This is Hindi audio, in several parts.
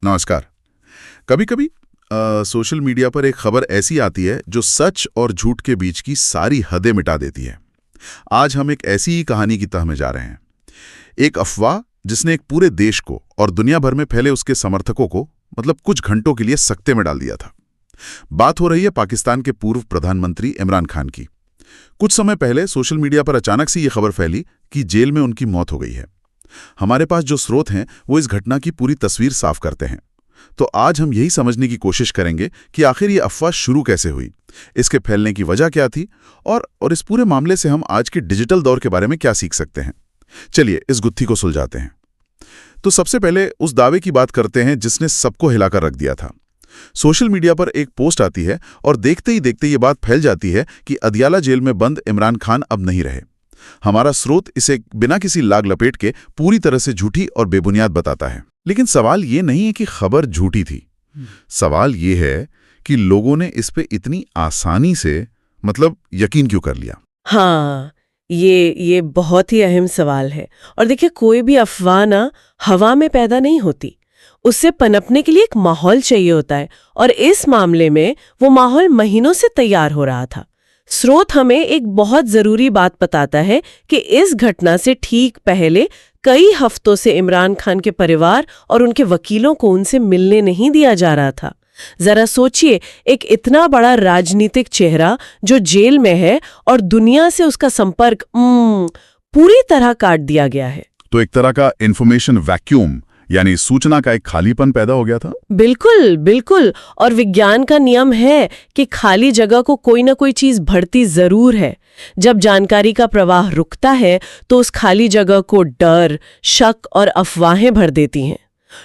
नमस्कार। कभी कभी सोशल मीडिया पर एक खबर ऐसी आती है जो सच और झूठ के बीच की सारी हदें मिटा देती है। आज हम एक ऐसी ही कहानी की तह में जा रहे हैं। एक अफवाह जिसने एक पूरे देश को और दुनिया भर में फैले उसके समर्थकों को कुछ घंटों के लिए सकते में डाल दिया था। बात हो रही है पाकिस्तान के पूर्व प्रधानमंत्री इमरान खान की। कुछ समय पहले सोशल मीडिया पर अचानक से ये खबर फैली कि जेल में उनकी मौत हो गई है। हमारे पास जो स्रोत हैं वो इस घटना की पूरी तस्वीर साफ करते हैं। तो आज हम यही समझने की कोशिश करेंगे कि आखिर ये अफवाह शुरू कैसे हुई, इसके फैलने की वजह क्या थी और इस पूरे मामले से हम आज के डिजिटल दौर के बारे में क्या सीख सकते हैं। चलिए इस गुत्थी को सुलझाते हैं। तो सबसे पहले उस दावे की बात करते हैं जिसने सबको हिलाकर रख दिया था। सोशल मीडिया पर एक पोस्ट आती है और देखते ही देखते ये बात फैल जाती है कि अदियाला जेल में बंद इमरान खान अब नहीं रहे। हमारा स्रोत इसे बिना किसी लाग लपेट के पूरी तरह से झूठी और बेबुनियाद बताता है। लेकिन सवाल ये नहीं है कि खबर झूठी थी। सवाल ये है कि लोगों ने इस पे इतनी आसानी से यकीन क्यों कर लिया। हाँ, ये बहुत ही अहम सवाल है। और देखिए, कोई भी अफवाह ना हवा में पैदा नहीं होती, उससे पनपने के लिए एक माहौल चाहिए होता है। और इस मामले में वो माहौल महीनों से तैयार हो रहा था। स्रोत हमें एक बहुत जरूरी बात बताता है कि इस घटना से ठीक पहले कई हफ्तों से इमरान खान के परिवार और उनके वकीलों को उनसे मिलने नहीं दिया जा रहा था। जरा सोचिए, एक इतना बड़ा राजनीतिक चेहरा जो जेल में है और दुनिया से उसका संपर्क पूरी तरह काट दिया गया है। तो एक तरह का इंफॉर्मेशन वैक्यूम, यानी सूचना का एक खालीपन पैदा हो गया था। बिल्कुल बिल्कुल। और विज्ञान का नियम है कि खाली जगह को कोई ना कोई चीज भरती जरूर है। जब जानकारी का प्रवाह रुकता है तो उस खाली जगह को डर, शक और अफवाहें भर देती हैं।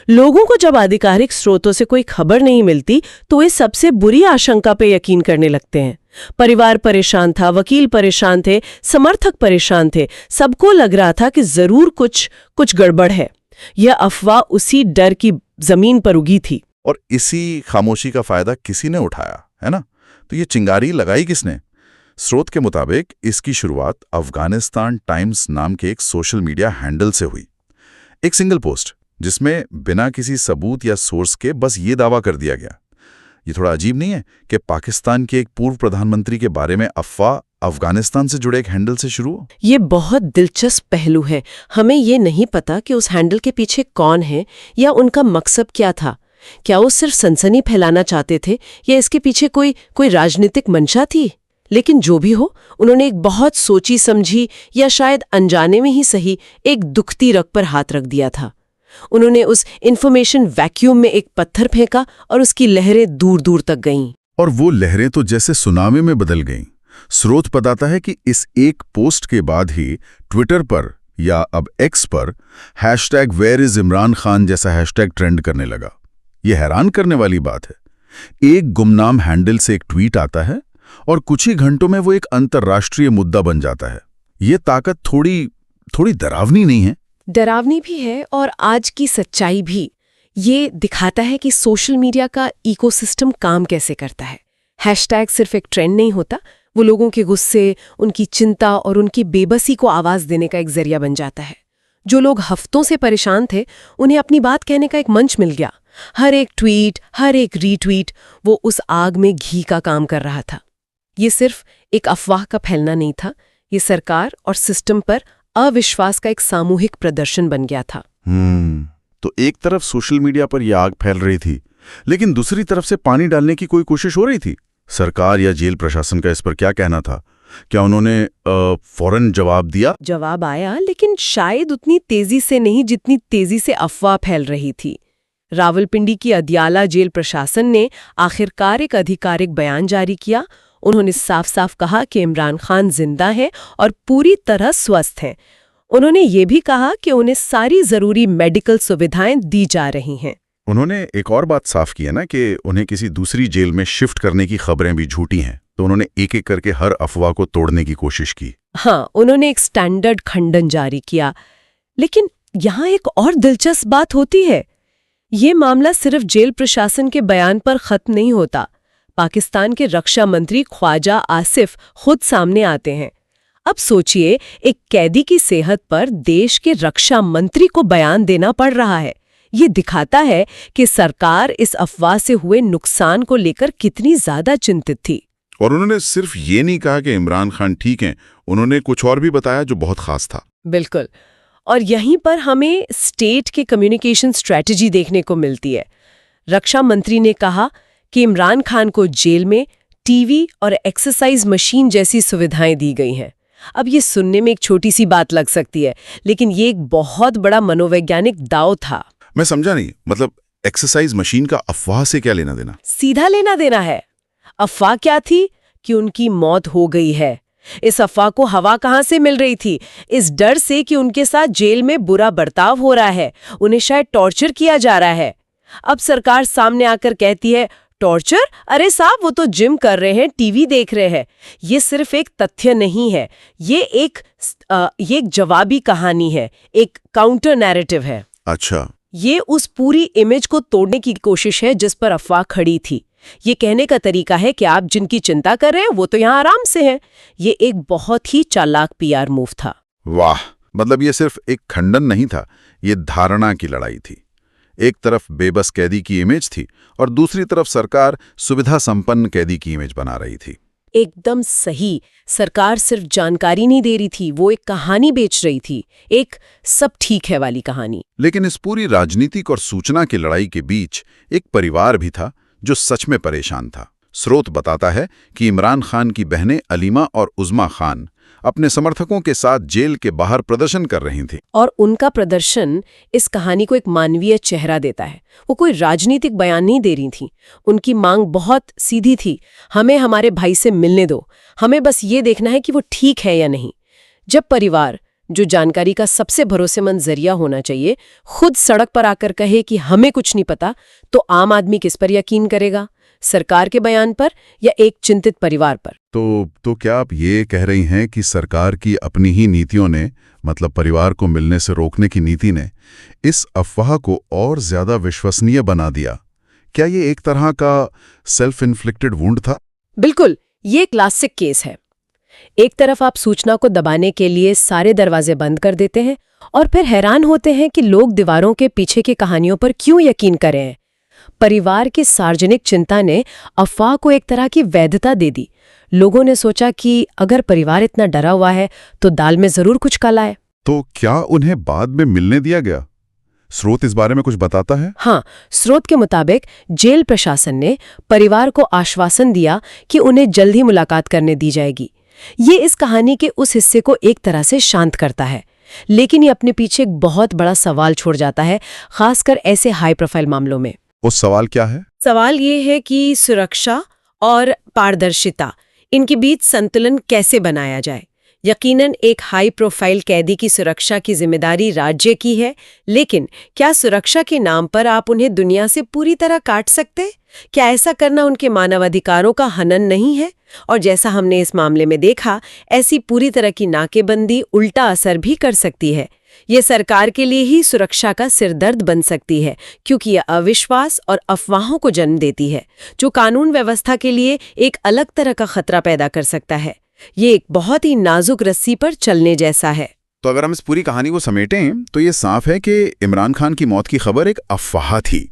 लोगों को जब आधिकारिक स्रोतों से कोई खबर नहीं मिलती तो वे सबसे बुरी आशंका पे यकीन करने लगते हैं। परिवार परेशान था, वकील परेशान थे, समर्थक परेशान थे। सबको लग रहा था कि जरूर कुछ गड़बड़ है। यह अफवाह उसी डर की जमीन पर उगी थी। और इसी खामोशी का फायदा किसी ने उठाया, है ना? तो ये चिंगारी लगाई किसने? स्रोत के मुताबिक इसकी शुरुआत अफगानिस्तान टाइम्स नाम के एक सोशल मीडिया हैंडल से हुई। एक सिंगल पोस्ट जिसमें बिना किसी सबूत या सोर्स के बस ये दावा कर दिया गया। ये थोड़ा अजीब नहीं है कि पाकिस्तान के एक पूर्व प्रधानमंत्री के बारे में अफवाह अफगानिस्तान से जुड़े एक हैंडल से शुरू हो? ये बहुत दिलचस्प पहलू है। हमें ये नहीं पता कि उस हैंडल के पीछे कौन है या उनका मकसद क्या था। क्या वो सिर्फ सनसनी फैलाना चाहते थे या इसके पीछे कोई राजनीतिक मंशा थी? लेकिन जो भी हो, उन्होंने एक बहुत सोची समझी या शायद अनजाने में ही सही एक दुखती रग पर हाथ रख दिया था। उन्होंने उस इंफॉर्मेशन वैक्यूम में एक पत्थर फेंका और उसकी लहरें दूर दूर तक गईं। और वो लहरें तो जैसे सुनामी में बदल गईं। स्रोत बताता है कि इस एक पोस्ट के बाद ही ट्विटर पर या अब एक्स पर #WhereIsImran जैसा हैशटैग ट्रेंड करने लगा। यह हैरान करने वाली बात है। एक गुमनाम हैंडल से एक ट्वीट आता है और कुछ ही घंटों में वो एक अंतर्राष्ट्रीय मुद्दा बन जाता है। ये ताकत थोड़ी डरावनी नहीं है? डरावनी भी है और आज की सच्चाई भी। ये दिखाता है कि सोशल मीडिया का इकोसिस्टम काम कैसे करता है। हैशटैग सिर्फ एक ट्रेंड नहीं होता, वो लोगों के गुस्से, उनकी चिंता और उनकी बेबसी को आवाज देने का एक जरिया बन जाता है। जो लोग हफ्तों से परेशान थे, उन्हें अपनी बात कहने का एक मंच मिल गया। हर एक ट्वीट, हर एक रीट्वीट, वो उस आग में घी का काम कर रहा था। ये सिर्फ एक अफवाह का फैलना नहीं था, ये सरकार और सिस्टम पर अविश्वास का एक सामूहिक प्रदर्शन बन गया था। तो एक तरफ सोशल मीडिया पर यह आग फैल रही थी, लेकिन दूसरी तरफ से पानी डालने की कोई कोशिश हो रही थी। सरकार या जेल प्रशासन का इस पर क्या कहना था? क्या उन्होंने फौरन जवाब दिया? जवाब आया, लेकिन शायद उतनी तेजी से नहीं जितनी तेजी से अफवाह फैल रही थी। रावलपिंडी की अदियाला जेल प्रशासन ने आखिरकार एक आधिकारिक बयान जारी किया। उन्होंने साफ साफ कहा कि इमरान खान जिंदा है और पूरी तरह स्वस्थ हैं। उन्होंने ये भी कहा कि उन्हें सारी जरूरी मेडिकल सुविधाएं दी जा रही हैं। उन्होंने एक और बात साफ की है ना कि उन्हें किसी दूसरी जेल में शिफ्ट करने की खबरें भी झूठी हैं। तो उन्होंने एक एक करके हर अफवाह को तोड़ने की कोशिश की। हाँ, उन्होंने एक स्टैंडर्ड खंडन जारी किया। लेकिन यहाँ एक और दिलचस्प बात होती है। ये मामला सिर्फ जेल प्रशासन के बयान पर खत्म नहीं होता। पाकिस्तान के रक्षा मंत्री ख्वाजा आसिफ खुद सामने आते हैं। अब सोचिए, एक कैदी की सेहत पर देश के रक्षा मंत्री को बयान देना पड़ रहा है। ये दिखाता है कि सरकार इस अफवाह से हुए नुकसान को लेकर कितनी ज्यादा चिंतित थी। और उन्होंने सिर्फ ये नहीं कहा कि इमरान खान ठीक हैं, उन्होंने कुछ और भी बताया जो बहुत खास था। बिल्कुल। और यहीं पर हमें स्टेट के कम्युनिकेशन स्ट्रेटजी देखने को मिलती है। रक्षा मंत्री ने कहा कि इमरान खान को जेल में टीवी और एक्सरसाइज मशीन जैसी सुविधाएं दी गई हैं। अब ये सुनने में एक छोटी सी बात लग सकती है, लेकिन ये एक बहुत बड़ा मनोवैज्ञानिक दांव था। मैं समझा नहीं, मतलब एक्सरसाइज मशीन का अफवाह से क्या लेना देना? सीधा लेना देना है। अफवाह क्या थी? कि उनकी मौत हो गई है। इस अफवाह को हवा कहां से मिल रही थी? इस डर से कि उनके साथ जेल में बुरा बर्ताव हो रहा है, उन्हें शायद टॉर्चर किया जा रहा है। अब सरकार सामने आकर कहती है टॉर्चर? अरे साहब, वो तो जिम कर रहे हैं, टीवी देख रहे हैं। ये सिर्फ एक तथ्य नहीं है, ये एक जवाबी कहानी है, एक काउंटर नैरेटिव है। अच्छा, ये उस पूरी इमेज को तोड़ने की कोशिश है जिस पर अफवाह खड़ी थी। ये कहने का तरीका है कि आप जिनकी चिंता कर रहे हैं वो तो यहाँ आराम से हैं। ये एक बहुत ही चालाक पीआर मूव था। वाह, मतलब ये सिर्फ एक खंडन नहीं था, ये धारणा की लड़ाई थी। एक तरफ बेबस कैदी की इमेज थी और दूसरी तरफ सरकार सुविधा संपन्न कैदी की इमेज बना रही थी। एकदम सही। सरकार सिर्फ जानकारी नहीं दे रही थी, वो एक कहानी बेच रही थी, एक सब ठीक है वाली कहानी। लेकिन इस पूरी राजनीतिक और सूचना की लड़ाई के बीच एक परिवार भी था जो सच में परेशान था। स्रोत बताता है कि इमरान खान की बहनें अलीमा और उज़्मा खान अपने समर्थकों के साथ जेल के बाहर प्रदर्शन कर रही थीं। और उनका प्रदर्शन इस कहानी को एक मानवीय चेहरा देता है। वो कोई राजनीतिक बयान नहीं दे रही थी। उनकी मांग बहुत सीधी थी, हमें हमारे भाई से मिलने दो, हमें बस ये देखना है कि वो ठीक है या नहीं। जब परिवार, जो जानकारी का सबसे भरोसेमंद जरिया होना चाहिए, खुद सड़क पर आकर कहे कि हमें कुछ नहीं पता, तो आम आदमी किस पर यकीन करेगा? सरकार के बयान पर या एक चिंतित परिवार पर? तो क्या आप ये कह रही हैं कि सरकार की अपनी ही नीतियों ने, मतलब परिवार को मिलने से रोकने की नीति ने, इस अफवाह को और ज्यादा विश्वसनीय बना दिया? क्या ये एक तरह का सेल्फ इन्फ्लिक्टेड वुंड था? बिल्कुल, ये क्लासिक केस है। एक तरफ आप सूचना को दबाने के लिए सारे दरवाजे बंद कर देते हैं और फिर हैरान होते हैं कि लोग दीवारों के पीछे की कहानियों पर क्यों यकीन करें। परिवार की सार्वजनिक चिंता ने अफवाह को एक तरह की वैधता दे दी। लोगों ने सोचा कि अगर परिवार इतना डरा हुआ है तो दाल में जरूर कुछ काला है। तो क्या उन्हें बाद में मिलने दिया गया? स्रोत इस बारे में कुछ बताता है? हाँ, स्रोत के मुताबिक जेल प्रशासन ने परिवार को आश्वासन दिया कि उन्हें जल्द ही मुलाकात करने दी जाएगी। ये इस कहानी के उस हिस्से को एक तरह से शांत करता है, लेकिन ये अपने पीछे एक बहुत बड़ा सवाल छोड़ जाता है, खासकर ऐसे हाई प्रोफाइल मामलों में। उस सवाल क्या है? सवाल ये है कि सुरक्षा और पारदर्शिता, इनके बीच संतुलन कैसे बनाया जाए। यकीनन एक हाई प्रोफाइल कैदी की सुरक्षा की जिम्मेदारी राज्य की है, लेकिन क्या सुरक्षा के नाम पर आप उन्हें दुनिया से पूरी तरह काट सकते? क्या ऐसा करना उनके मानवाधिकारों का हनन नहीं है? और जैसा हमने इस मामले में देखा, ऐसी पूरी तरह की नाकेबंदी उल्टा असर भी कर सकती है। ये सरकार के लिए ही सुरक्षा का सिरदर्द बन सकती है, क्योंकि यह अविश्वास और अफवाहों को जन्म देती है, जो कानून व्यवस्था के लिए एक अलग तरह का खतरा पैदा कर सकता है। ये एक बहुत ही नाजुक रस्सी पर चलने जैसा है। तो अगर हम इस पूरी कहानी को समेटें तो ये साफ है कि इमरान खान की मौत की खबर एक अफवाह थी,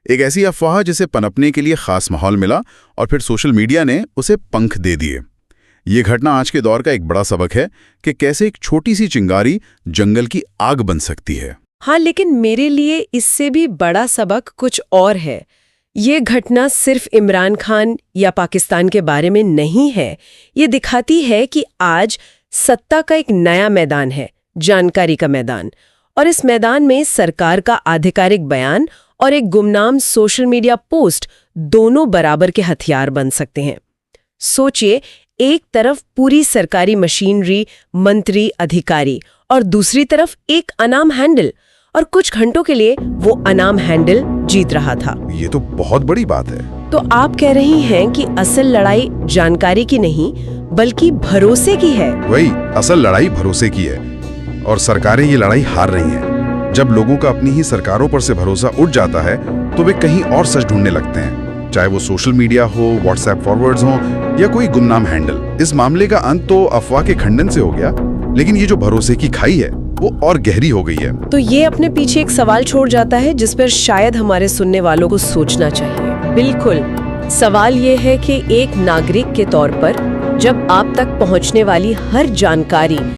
एक ऐसी अफवाह जिसे पनपने के लिए खास माहौल मिला और फिर सोशल मीडिया ने उसे पंख दे दिए। ये घटना आज के दौर का एक बड़ा सबक है कि कैसे एक छोटी सी चिंगारी जंगल की आग बन सकती है। हाँ, लेकिन मेरे लिए इससे भी बड़ा सबक कुछ और है। ये घटना सिर्फ इमरान खान या पाकिस्तान के बारे में नहीं है। ये दिखाती है कि आज सत्ता का एक नया मैदान है, जानकारी का मैदान, और इस मैदान में सरकार का आधिकारिक बयान और एक गुमनाम सोशल मीडिया पोस्ट दोनों बराबर के हथियार बन सकते हैं। सोचिए, एक तरफ पूरी सरकारी मशीनरी, मंत्री, अधिकारी, और दूसरी तरफ एक अनाम हैंडल, और कुछ घंटों के लिए वो अनाम हैंडल जीत रहा था। ये तो बहुत बड़ी बात है। तो आप कह रही हैं कि असल लड़ाई जानकारी की नहीं बल्कि भरोसे की है। वही, असल लड़ाई भरोसे की है और सरकारें ये लड़ाई हार रही हैं। जब लोगों का अपनी ही सरकारों पर से भरोसा उठ जाता है तो वे कहीं और सच ढूंढने लगते हैं, चाहे वो सोशल मीडिया हो, व्हाट्सएप फॉरवर्ड्स हो या कोई गुमनाम हैंडल। इस मामले का अंत तो अफवाह के खंडन से हो गया, लेकिन ये जो भरोसे की खाई है वो और गहरी हो गई है। तो ये अपने पीछे एक सवाल छोड़ जाता है जिस पर शायद हमारे सुनने वालों को सोचना चाहिए। बिल्कुल, सवाल ये है कि एक नागरिक के तौर पर जब आप तक पहुंचने वाली हर जानकारी